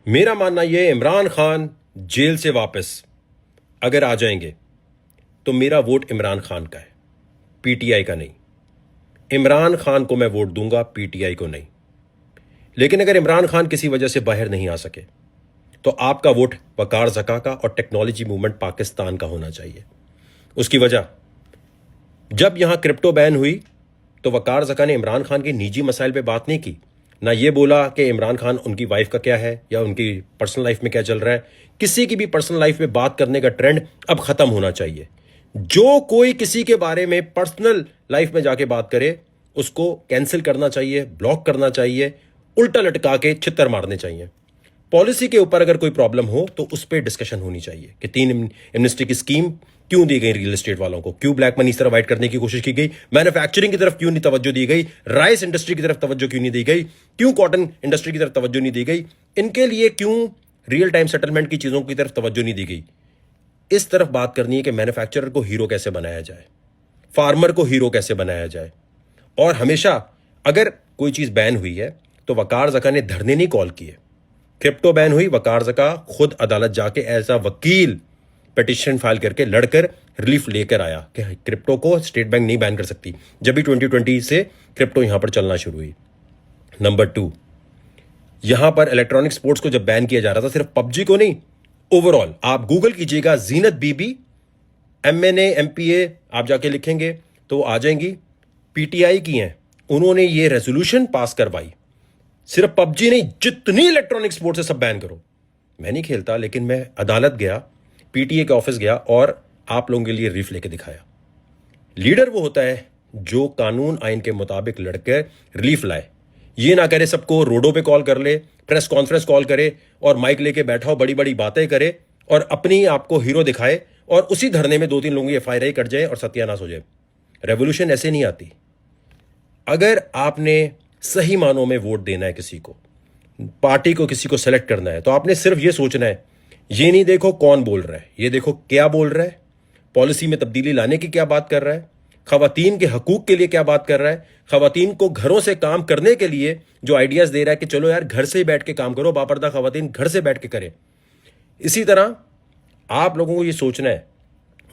मेरा मानना यह, इमरान खान जेल से वापस अगर आ जाएंगे तो मेरा वोट इमरान खान का है, पीटीआई का नहीं। इमरान खान को मैं वोट दूंगा, पीटीआई को नहीं। लेकिन अगर इमरान खान किसी वजह से बाहर नहीं आ सके तो आपका वोट वकार ज़का का और टेक्नोलॉजी मूवमेंट पाकिस्तान का होना चाहिए। उसकी वजह, जब यहां क्रिप्टो बैन हुई तो वकार ज़का ने इमरान खान के निजी मसाइल पे बात नहीं की। ना ये बोला कि इमरान खान उनकी वाइफ का क्या है या उनकी पर्सनल लाइफ में क्या चल रहा है। किसी की भी पर्सनल लाइफ में बात करने का ट्रेंड अब खत्म होना चाहिए। जो कोई किसी के बारे में पर्सनल लाइफ में जाके बात करे उसको कैंसिल करना चाहिए, ब्लॉक करना चाहिए, उल्टा लटका के छित्तर मारने चाहिए। पॉलिसी के ऊपर अगर कोई प्रॉब्लम हो तो उस पर डिस्कशन होनी चाहिए कि 3 एमनेस्टी की स्कीम क्यों दी गई रियल एस्टेट वालों को, क्यों ब्लैक मनी इस तरह अवॉइड करने की कोशिश की गई, मैन्युफैक्चरिंग की तरफ क्यों नहीं तवज्जो दी गई, राइस इंडस्ट्री की तरफ तवज्जो क्यों नहीं दी गई, क्यों कॉटन इंडस्ट्री की तरफ तवज्जो नहीं दी गई, इनके लिए क्यों रियल टाइम सेटलमेंट की चीजों की तरफ तवज्जो नहीं दी गई। इस तरफ बात करनी है कि मैन्युफैक्चरर को हीरो कैसे बनाया जाए, फार्मर को हीरो कैसे बनाया जाए। और हमेशा अगर कोई चीज बैन हुई है तो वकार ज़का ने धरने नहीं कॉल किए। क्रिप्टो बैन हुई, वकार ज़का खुद अदालत जाके एज अ वकील पिटिशन फाइल करके लड़कर रिलीफ लेकर आया कि क्रिप्टो को स्टेट बैंक नहीं बैन कर सकती, जब भी 2020 से क्रिप्टो यहां पर चलना शुरू हुई। नंबर 2, यहां पर इलेक्ट्रॉनिक स्पोर्ट्स को जब बैन किया जा रहा था, सिर्फ पबजी को नहीं, ओवरऑल आप गूगल कीजिएगा, जीनत बीबी MNA MPA आप जाके लिखेंगे तो आ जाएंगी, पीटीआई की हैं। उन्होंने ये रेजोल्यूशन पास करवाई, सिर्फ पबजी नहीं, जितनी इलेक्ट्रॉनिक स्पोर्ट्स है सब बैन करो। मैं नहीं खेलता, लेकिन मैं अदालत गया, पीटीए के ऑफिस गया और आप लोगों के लिए रिलीफ लेके दिखाया। लीडर वो होता है जो कानून आइन के मुताबिक लड़कर रिलीफ लाए, ये ना करे सबको रोडों पे कॉल कर ले, प्रेस कॉन्फ्रेंस कॉल करे और माइक लेके बैठा हो, बड़ी बड़ी बातें करे और अपनी आपको हीरो दिखाए और उसी धरने में 2-3 लोगों की FIR कट जाए और सत्यानाश हो जाए। रेवोल्यूशन ऐसे नहीं आती। अगर आपने सही मानों में वोट देना है, किसी को, पार्टी को, किसी को सेलेक्ट करना है, तो आपने सिर्फ ये सोचना है, ये नहीं देखो कौन बोल रहा है, ये देखो क्या बोल रहा है, पॉलिसी में तब्दीली लाने की क्या बात कर रहा है, खवातीन के हकूक के लिए क्या बात कर रहा है, खवातीन को घरों से काम करने के लिए जो आइडियाज दे रहा है कि चलो यार घर से ही बैठ के काम करो, बापर्दा खवातीन घर से बैठ के करें। इसी तरह आप लोगों को ये सोचना है,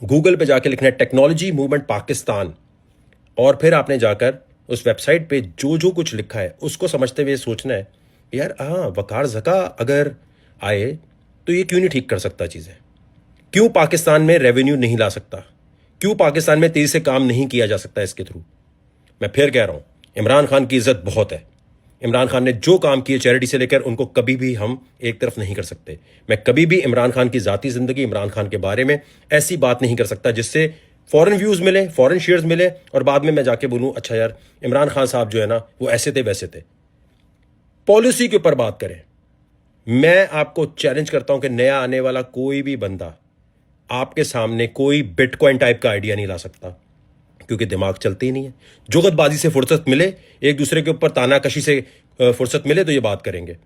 गूगल पे जाके लिखना है टेक्नोलॉजी मूवमेंट पाकिस्तान और फिर आपने जाकर उस वेबसाइट पे जो जो कुछ लिखा है उसको समझते हुए सोचना है, यार वकार ज़का अगर आए तो ये क्यों नहीं ठीक कर सकता चीज़ें, क्यों पाकिस्तान में रेवेन्यू नहीं ला सकता, क्यों पाकिस्तान में तेजी से काम नहीं किया जा सकता इसके थ्रू। मैं फिर कह रहा हूं, इमरान खान की इज्जत बहुत है। इमरान खान ने जो काम किए चैरिटी से लेकर, उनको कभी भी हम एक तरफ नहीं कर सकते। मैं कभी भी इमरान खान की जाती जिंदगी, इमरान खान के बारे में ऐसी बात नहीं कर सकता जिससे फॉरेन व्यूज मिले, फॉरेन शेयर्स मिले और बाद में मैं जाके बोलूं अच्छा यार इमरान खान साहब जो है ना वो ऐसे थे वैसे थे। पॉलिसी के ऊपर बात करें। मैं आपको चैलेंज करता हूं कि नया आने वाला कोई भी बंदा आपके सामने कोई बिटकॉइन टाइप का आइडिया नहीं ला सकता, क्योंकि दिमाग चलते ही नहीं है। जुगतबाजी से फुर्सत मिले, एक दूसरे के ऊपर तानाकशी से फुर्सत मिले तो ये बात करेंगे।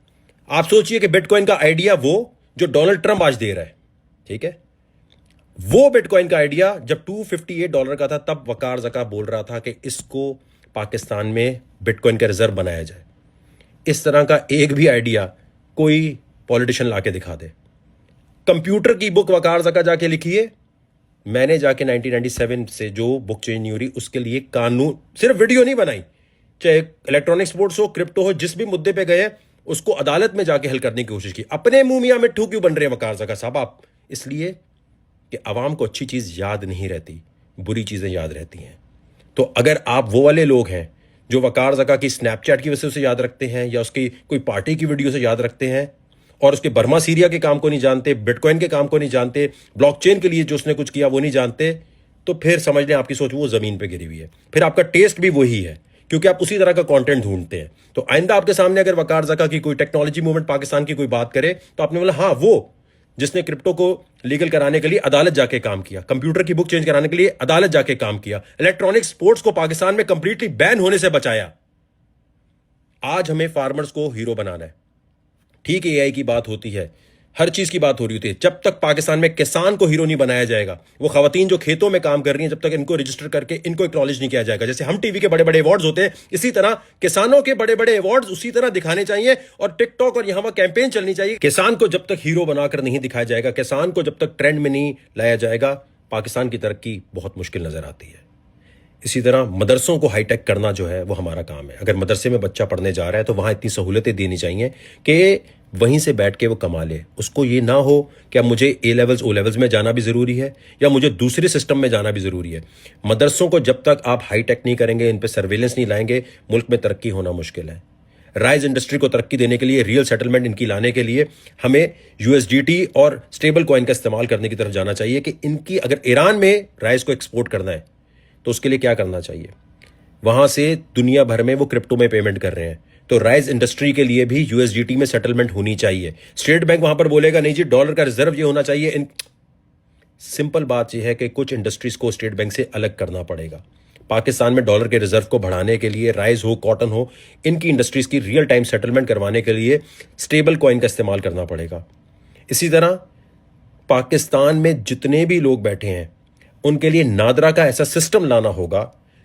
आप सोचिए कि बिटकॉइन का आइडिया वो जो डोनाल्ड ट्रंप आज दे रहा है, ठीक है, वो बिटकॉइन का आइडिया जब $258 का था तब वकार ज़का बोल रहा था कि इसको पाकिस्तान में बिटकॉइन का रिजर्व बनाया जाए। इस तरह का एक भी आइडिया कोई पॉलिटिशियन लाके दिखा दे। कंप्यूटर की बुक वकार ज़का जाके लिखिए। मैंने जाके 1997 से जो बुक चेंज नहीं हो रही उसके लिए कानून, सिर्फ वीडियो नहीं बनाई, चाहे इलेक्ट्रॉनिक स्पोर्ट्स हो, क्रिप्टो हो, जिस भी मुद्दे पे गए उसको अदालत में जाके हल करने की कोशिश की। अपने मुंह मियां मिट्ठू क्यों बन रहे हैं वकार ज़का साहब आप? इसलिए कि अवाम को अच्छी चीज याद नहीं रहती, बुरी चीजें याद रहती हैं। तो अगर आप वो वाले लोग हैं जो वकार ज़का की स्नैपचैट की वजह से उसे याद रखते हैं या उसकी कोई पार्टी की वीडियो से याद रखते हैं और उसके बर्मा सीरिया के काम को नहीं जानते, बिटकॉइन के काम को नहीं जानते, ब्लॉकचेन के लिए जो उसने कुछ किया वो नहीं जानते, तो फिर समझ लें आपकी सोच वो जमीन पे गिरी हुई है। फिर आपका टेस्ट भी वही है, क्योंकि आप उसी तरह का कंटेंट ढूंढते हैं। तो आइंदा आपके सामने अगर वकार ज़का की कोई टेक्नोलॉजी मूवमेंट पाकिस्तान की कोई बात करे तो आपने बोला हाँ वो जिसने क्रिप्टो को लीगल कराने के लिए अदालत जाके काम किया, कंप्यूटर की बुक चेंज कराने के लिए अदालत जाके काम किया, इलेक्ट्रॉनिक स्पोर्ट्स को पाकिस्तान में कंप्लीटली बैन होने से बचाया। आज हमें फार्मर्स को हीरो बनाना है। ठीक है, AI की बात होती है, हर चीज की बात हो रही होती है। जब तक पाकिस्तान में किसान को हीरो नहीं बनाया जाएगा, वो खवातीन जो खेतों में काम कर रही हैं, जब तक इनको रजिस्टर करके इनको एक्नॉलेज नहीं किया जाएगा, जैसे हम टीवी के बड़े बड़े अवार्ड्स होते हैं, इसी तरह किसानों के बड़े बड़े अवार्ड्स उसी तरह दिखाने चाहिए और टिकटॉक और यहां वहां कैंपेन चलनी चाहिए। किसान को जब तक हीरो बनाकर नहीं दिखाया जाएगा, किसान को जब तक ट्रेंड में नहीं लाया जाएगा, पाकिस्तान की तरक्की बहुत मुश्किल नजर आती है। इसी तरह मदरसों को हाईटेक करना जो है वो हमारा काम है। अगर मदरसे में बच्चा पढ़ने जा रहा है तो वहां इतनी सहूलतें देनी चाहिए कि वहीं से बैठ के वो कमा ले। उसको ये ना हो कि अब मुझे ए लेवल्स ओ लेवल्स में जाना भी ज़रूरी है या मुझे दूसरे सिस्टम में जाना भी ज़रूरी है। मदरसों को जब तक आप हाईटेक नहीं करेंगे, इन पर सर्वेलेंस नहीं लाएंगे, मुल्क में तरक्की होना मुश्किल है। राइस इंडस्ट्री को तरक्की देने के लिए, रियल सेटलमेंट इनकी लाने के लिए हमें यूएसडीटी और स्टेबल कॉइन का इस्तेमाल करने की तरफ जाना चाहिए कि इनकी अगर ईरान में राइस को एक्सपोर्ट करना है तो उसके लिए क्या करना चाहिए। वहां से दुनिया भर में वो क्रिप्टो में पेमेंट कर रहे हैं, तो राइस इंडस्ट्री के लिए भी यूएसडीटी में सेटलमेंट होनी चाहिए। स्टेट बैंक वहां पर बोलेगा नहीं जी डॉलर का रिजर्व ये होना चाहिए। सिंपल बात यह है कि कुछ इंडस्ट्रीज को स्टेट बैंक से अलग करना पड़ेगा। पाकिस्तान में डॉलर के रिजर्व को बढ़ाने के लिए, राइस हो कॉटन हो, इनकी इंडस्ट्रीज की रियल टाइम सेटलमेंट करवाने के लिए स्टेबल कॉइन का इस्तेमाल करना पड़ेगा। इसी तरह पाकिस्तान में जितने भी लोग बैठे हैं उनके लिए नादरा का ऐसा सिस्टम लाना होगा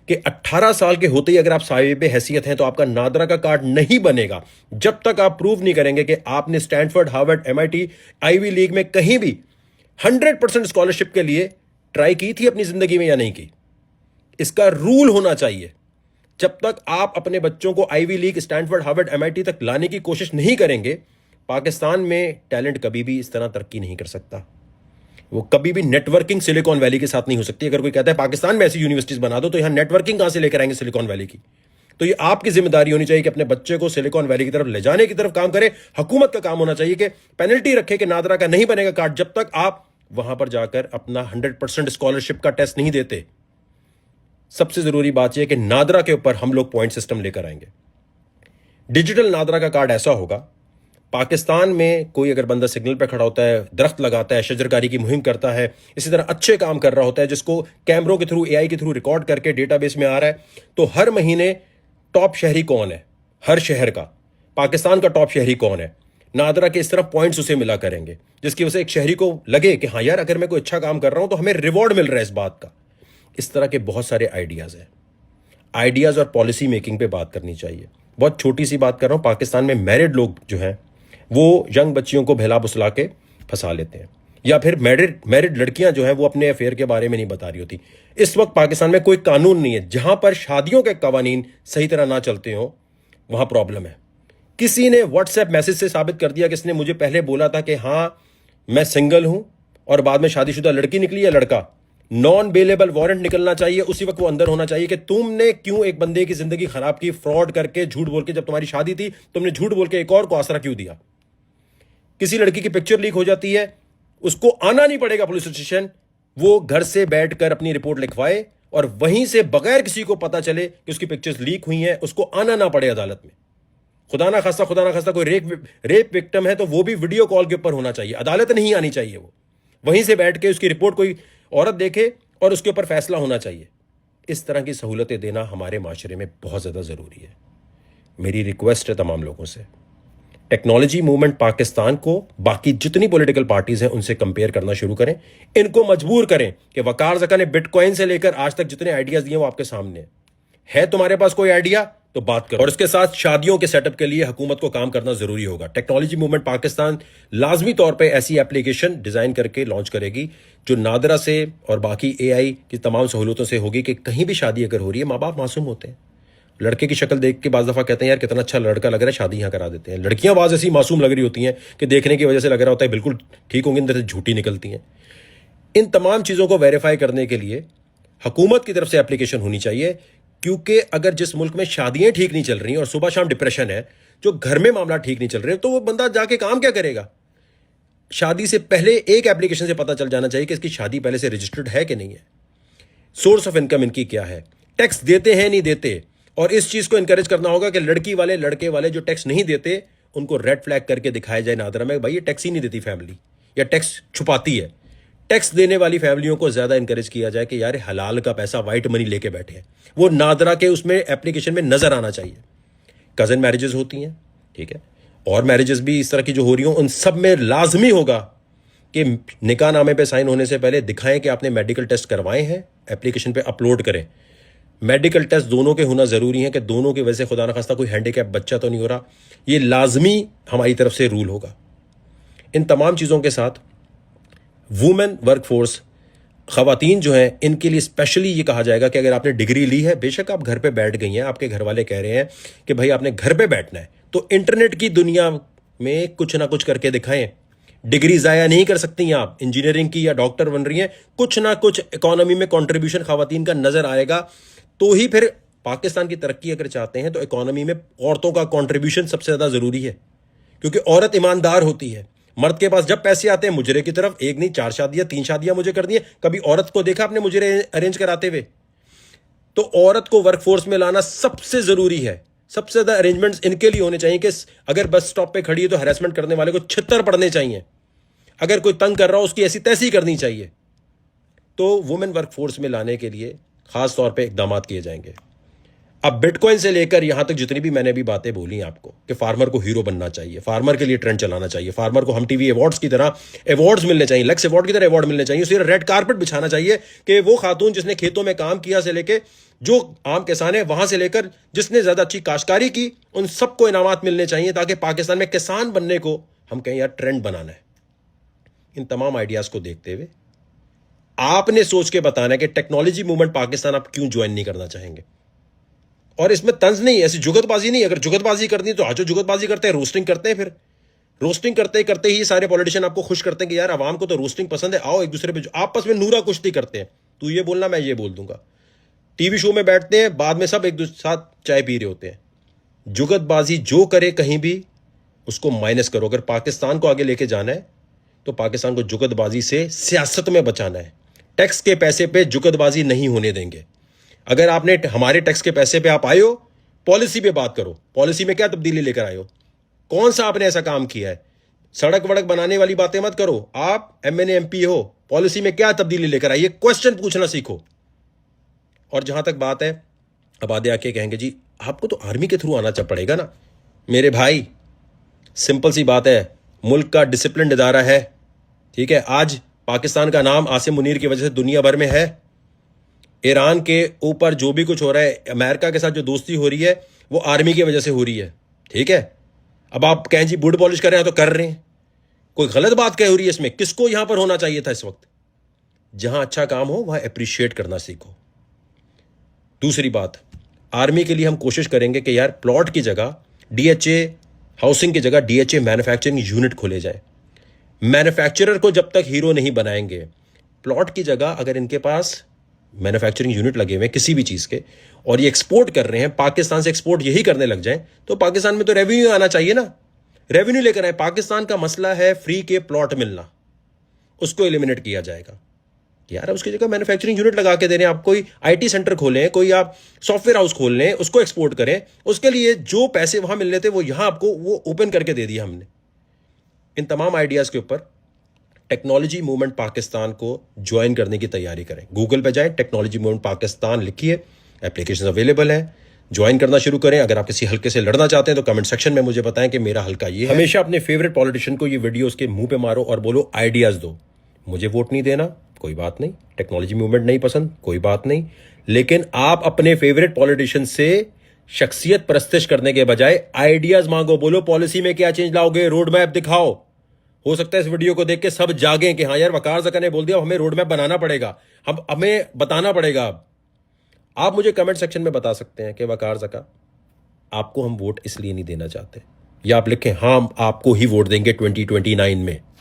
कि 18 साल के होते ही अगर आप साहिब हैसियत हैं तो आपका नादरा का कार्ड नहीं बनेगा जब तक आप प्रूव नहीं करेंगे कि आपने Stanford, Harvard, MIT, Ivy League में कहीं भी 100% स्कॉलरशिप के लिए ट्राई की थी अपनी जिंदगी में या नहीं की। इसका रूल होना चाहिए। जब तक आप अपने बच्चों को Ivy League, Stanford, Harvard, MIT तक लाने की कोशिश नहीं करेंगे, पाकिस्तान में टैलेंट कभी भी इस तरह तरक्की नहीं कर सकता। वो कभी भी नेटवर्किंग सिलिकॉन वैली के साथ नहीं हो सकती। अगर कोई कहता है पाकिस्तान में ऐसी यूनिवर्सिटीज बना दो, तो यहां नेटवर्किंग कहां से लेकर आएंगे सिलिकॉन वैली की। तो ये आपकी जिम्मेदारी होनी चाहिए कि अपने बच्चे को सिलिकॉन वैली की तरफ ले जाने की तरफ काम करें। हुकूमत का काम होना चाहिए कि पेनल्टी रखे कि नादरा का नहीं बनेगा कार्ड जब तक आप वहां पर जाकर अपना 100% स्कॉलरशिप का टेस्ट नहीं देते। सबसे जरूरी बात यह कि नादरा के ऊपर हम लोग पॉइंट सिस्टम लेकर आएंगे। डिजिटल नादरा का कार्ड ऐसा होगा, पाकिस्तान में कोई अगर बंदा सिग्नल पे खड़ा होता है, दरख्त लगाता है, शजरकारी की मुहिम करता है, इसी तरह अच्छे काम कर रहा होता है, जिसको कैमरों के थ्रू, एआई के थ्रू रिकॉर्ड करके डेटाबेस में आ रहा है, तो हर महीने टॉप शहरी कौन है, हर शहर का, पाकिस्तान का टॉप शहरी कौन है, नादरा के इस तरह पॉइंट्स उसे मिला करेंगे, जिसकी वजह से एक शहरी को लगे कि हाँ यार अगर मैं कोई अच्छा काम कर रहा हूं तो हमें रिवॉर्ड मिल रहा है इस बात का। इस तरह के बहुत सारे आइडियाज हैं। आइडियाज और पॉलिसी मेकिंग पे बात करनी चाहिए। बहुत छोटी सी बात कर रहा हूं, पाकिस्तान में मैरिड लोग जो हैं वो यंग बच्चियों को बहला फुसला के फंसा लेते हैं, या फिर मैरिड लड़कियां जो हैं वो अपने अफेयर के बारे में नहीं बता रही होती। इस वक्त पाकिस्तान में कोई कानून नहीं है। जहां पर शादियों के कवानीन सही तरह ना चलते हो वहां प्रॉब्लम है। किसी ने व्हाट्सएप मैसेज से साबित कर दिया कि इसने मुझे पहले बोला था कि हाँ मैं सिंगल हूं, और बाद में शादीशुदा लड़की निकली या लड़का, नॉन बेलेबल वारंट निकलना चाहिए, उसी वक्त वो अंदर होना चाहिए कि तुमने क्यों एक बंदे की जिंदगी खराब की, फ्रॉड करके, झूठ बोल के। जब तुम्हारी शादी थी तुमने झूठ बोल के एक और को आसरा क्यों दिया। किसी लड़की की पिक्चर लीक हो जाती है, उसको आना नहीं पड़ेगा पुलिस स्टेशन, वो घर से बैठकर अपनी रिपोर्ट लिखवाए और वहीं से बगैर किसी को पता चले कि उसकी पिक्चर्स लीक हुई हैं, उसको आना ना पड़े अदालत में। खुदा ना खास्ता कोई रेप विक्टिम है तो वो भी वीडियो कॉल के ऊपर होना चाहिए, अदालत नहीं आनी चाहिए। वो वहीं से बैठ के उसकी रिपोर्ट कोई औरत देखे और उसके ऊपर फैसला होना चाहिए। इस तरह की सहूलतें देना हमारे माशरे में बहुत ज़्यादा ज़रूरी है। मेरी रिक्वेस्ट है तमाम लोगों से, टेक्नोलॉजी मूवमेंट पाकिस्तान को बाकी जितनी पॉलिटिकल पार्टीज हैं उनसे कंपेयर करना शुरू करें। इनको मजबूर करें कि वकार ज़का ने बिटकॉइन से लेकर आज तक जितने आइडियाज दिए वो आपके सामने है। तुम्हारे पास कोई आइडिया तो बात करो। और इसके साथ शादियों के सेटअप के लिए हुकूमत को काम करना जरूरी होगा। टेक्नोलॉजी मूवमेंट पाकिस्तान लाजमी तौर पे ऐसी एप्लीकेशन डिजाइन करके लॉन्च करेगी जो नादरा से और बाकी एआई की तमाम सहूलतों से होगी कि कहीं भी शादी अगर हो रही है, माँ बाप मासूम होते हैं, लड़के की शक्ल देख के बाज़ दफ़ा कहते हैं यार कितना अच्छा लड़का लग रहा है, शादी यहाँ करा देते हैं। लड़कियां बाज़ ऐसी मासूम लग रही होती हैं कि देखने की वजह से लग रहा होता है बिल्कुल ठीक होंगी, अंदर से झूठी निकलती हैं। इन तमाम चीज़ों को वेरीफाई करने के लिए हुकूमत की तरफ से एप्लीकेशन होनी चाहिए, क्योंकि अगर जिस मुल्क में शादियां ठीक नहीं चल रही और सुबह शाम डिप्रेशन है, जो घर में मामला ठीक नहीं चल रहे, तो वो बंदा जाके काम क्या करेगा। शादी से पहले एक एप्लीकेशन से पता चल जाना चाहिए कि इसकी शादी पहले से रजिस्टर्ड है कि नहीं है, सोर्स ऑफ इनकम इनकी क्या है, टैक्स देते हैं नहीं देते। और इस चीज को इंकरेज करना होगा कि लड़की वाले लड़के वाले जो टैक्स नहीं देते उनको रेड फ्लैग करके दिखाया जाए नादरा में, भाई ये टैक्स ही नहीं देती फैमिली या टैक्स छुपाती है। टैक्स देने वाली फैमिलियों को ज्यादा इंकरेज किया जाए कि यार हलाल का पैसा वाइट मनी लेके बैठे हैं, वो नादरा के उसमें एप्लीकेशन में नजर आना चाहिए। कजन मैरिजेस होती हैं, ठीक है, और मैरिजेस भी इस तरह की जो हो रही हो, उन सब में लाजमी होगा कि निकाह नामे पे साइन होने से पहले दिखाएं कि आपने मेडिकल टेस्ट करवाए हैं, एप्लीकेशन पे अपलोड करें। मेडिकल टेस्ट दोनों के होना ज़रूरी है कि दोनों की वजह से खुदा न खास्ता कोई हैंडीकैप बच्चा तो नहीं हो रहा। ये लाजमी हमारी तरफ से रूल होगा। इन तमाम चीज़ों के साथ वुमेन वर्कफोर्स, ख़वातीन जो हैं, इनके लिए स्पेशली ये कहा जाएगा कि अगर आपने डिग्री ली है, बेशक आप घर पे बैठ गई हैं, आपके घर वाले कह रहे हैं कि भाई आपने घर पे बैठना है, तो इंटरनेट की दुनिया में कुछ ना कुछ करके दिखाएं। डिग्री ज़ाया नहीं कर सकती हैं आप, इंजीनियरिंग की या डॉक्टर बन रही हैं, कुछ ना कुछ इकोनॉमी में कंट्रीब्यूशन ख़वातीन का नज़र आएगा। तो ही फिर पाकिस्तान की तरक्की अगर चाहते हैं तो इकोनॉमी में औरतों का कंट्रीब्यूशन सबसे ज़्यादा ज़रूरी है, क्योंकि औरत ईमानदार होती है। मर्द के पास जब पैसे आते हैं मुजरे की तरफ, एक नहीं 4 शादियां 3 शादियां मुझे कर दी हैं, कभी औरत को देखा आपने मुजरे अरेंज कराते हुए? तो औरत को वर्कफोर्स में लाना सबसे ज़रूरी है। सबसे ज़्यादा अरेंजमेंट्स इनके लिए होने चाहिए कि अगर बस स्टॉप पे खड़ी है तो हैरेसमेंट करने वाले को छित्तर पड़ने चाहिए, अगर कोई तंग कर रहा हो उसकी ऐसी तैसी करनी चाहिए। तो वुमेन वर्कफोर्स में लाने के लिए खास तौर पे इकदाम किए जाएंगे। अब बिटकॉइन से लेकर यहां तक जितनी भी मैंने भी बातें बोली आपको कि फार्मर को हीरो बनना चाहिए, फार्मर के लिए ट्रेंड चलाना चाहिए, फार्मर को हम टीवी अवार्ड्स की तरह अवार्ड्स मिलने चाहिए, लक्स अवार्ड की तरह अवार्ड मिलने चाहिए, उसे रेड कारपेट बिछाना चाहिए कि वो खातून जिसने खेतों में काम किया से लेकर जो आम किसान है वहां से लेकर जिसने ज्यादा अच्छी काश्तकारी की, उन सबको इनामात मिलने चाहिए, ताकि पाकिस्तान में किसान बनने को हम कहें यार ट्रेंड बनाना है। इन तमाम आइडियाज को देखते हुए आपने सोच के बताना है कि टेक्नोलॉजी मूवमेंट पाकिस्तान आप क्यों ज्वाइन नहीं करना चाहेंगे। और इसमें तंज नहीं, ऐसी जुगतबाजी नहीं। अगर जुगतबाजी करनी है तो आज जो जुगतबाजी करते हैं, रोस्टिंग करते हैं, फिर रोस्टिंग करते करते ही सारे पॉलिटिशियन आपको खुश करते हैं कि यार आवाम को तो रोस्टिंग पसंद है, आओ एक दूसरे पे आपस में नूरा कुश्ती करते हैं, तू ये बोलना मैं ये बोल दूंगा। टीवी शो में बैठते हैं, बाद में सब एक दूसरे साथ चाय पी रहे होते हैं। जुगतबाजी जो करे कहीं भी उसको माइनस करो। अगर पाकिस्तान को आगे लेके जाना है तो पाकिस्तान को जुगतबाजी से सियासत में बचाना है। टैक्स के पैसे पे जुगतबाजी नहीं होने देंगे। अगर आपने हमारे टैक्स के पैसे पे आप आए हो, पॉलिसी पे बात करो, पॉलिसी में क्या तब्दीली लेकर आए हो, कौन सा आपने ऐसा काम किया है। सड़क वड़क बनाने वाली बातें मत करो, आप एमएनए एमपी हो, पॉलिसी में क्या तब्दीली लेकर आइए, क्वेश्चन पूछना सीखो। और जहां तक बात है, अब आधे आके कहेंगे जी आपको तो आर्मी के थ्रू आना पड़ेगा ना। मेरे भाई सिंपल सी बात है, मुल्क का डिसिप्लिन इदारा है, ठीक है। आज पाकिस्तान का नाम आसिम मुनीर की वजह से दुनिया भर में है। ईरान के ऊपर जो भी कुछ हो रहा है, अमेरिका के साथ जो दोस्ती हो रही है, वो आर्मी की वजह से हो रही है, ठीक है। अब आप कहें जी बूट पॉलिश कर रहे हैं तो कर रहे हैं, कोई गलत बात क्या हो रही है इसमें? किसको यहां पर होना चाहिए था इस वक्त? जहां अच्छा काम हो वहां अप्रिशिएट करना सीखो। दूसरी बात, आर्मी के लिए हम कोशिश करेंगे कि यार प्लॉट की जगह डीएचए हाउसिंग की जगह डीएचए मैन्युफैक्चरिंग यूनिट खोले जाए। मैन्युफैक्चरर को जब तक हीरो नहीं बनाएंगे, प्लॉट की जगह अगर इनके पास मैन्युफैक्चरिंग यूनिट लगे हुए हैं किसी भी चीज़ के और ये एक्सपोर्ट कर रहे हैं, पाकिस्तान से एक्सपोर्ट यही करने लग जाए, तो पाकिस्तान में तो रेवेन्यू आना चाहिए ना। रेवेन्यू लेकर आए। पाकिस्तान का मसला है फ्री के प्लॉट मिलना, उसको एलिमिनेट किया जाएगा। यार उसकी जगह मैन्युफैक्चरिंग यूनिट लगा के दे रहे हैं आप, कोई आईटी सेंटर खोलें, कोई आप सॉफ्टवेयर हाउस खोल लें, उसको एक्सपोर्ट करें। उसके लिए जो पैसे वहां मिलने थे वो यहां आपको वो ओपन करके दे दिया हमने। इन तमाम आइडियाज़ के ऊपर टेक्नोलॉजी मूवमेंट पाकिस्तान को ज्वाइन करने की तैयारी करें। गूगल पे जाएं, टेक्नोलॉजी मूवमेंट पाकिस्तान लिखिए, एप्लीकेशन अवेलेबल है, ज्वाइन करना शुरू करें। अगर आप किसी हल्के से लड़ना चाहते हैं तो कमेंट सेक्शन में मुझे बताएं कि मेरा हल्का ये है। हमेशा अपने फेवरेट पॉलिटिशियन को ये वीडियो उसके मुंह पे मारो और बोलो आइडियाज दो। मुझे वोट नहीं देना, कोई बात नहीं, टेक्नोलॉजी मूवमेंट नहीं पसंद, कोई बात नहीं, लेकिन आप अपने फेवरेट पॉलिटिशियन से शख्सियत परस्तिश करने के बजाय आइडियाज मांगो। बोलो पॉलिसी में क्या चेंज लाओगे, रोड मैप दिखाओ। हो सकता है इस वीडियो को देख के सब जागें कि हाँ यार वकार ज़का ने बोल दिया, हमें रोड मैप बनाना पड़ेगा, हमें बताना पड़ेगा। आप मुझे कमेंट सेक्शन में बता सकते हैं कि वकार ज़का आपको हम वोट इसलिए नहीं देना चाहते, या आप लिखें हाँ आपको ही वोट देंगे 2029 में।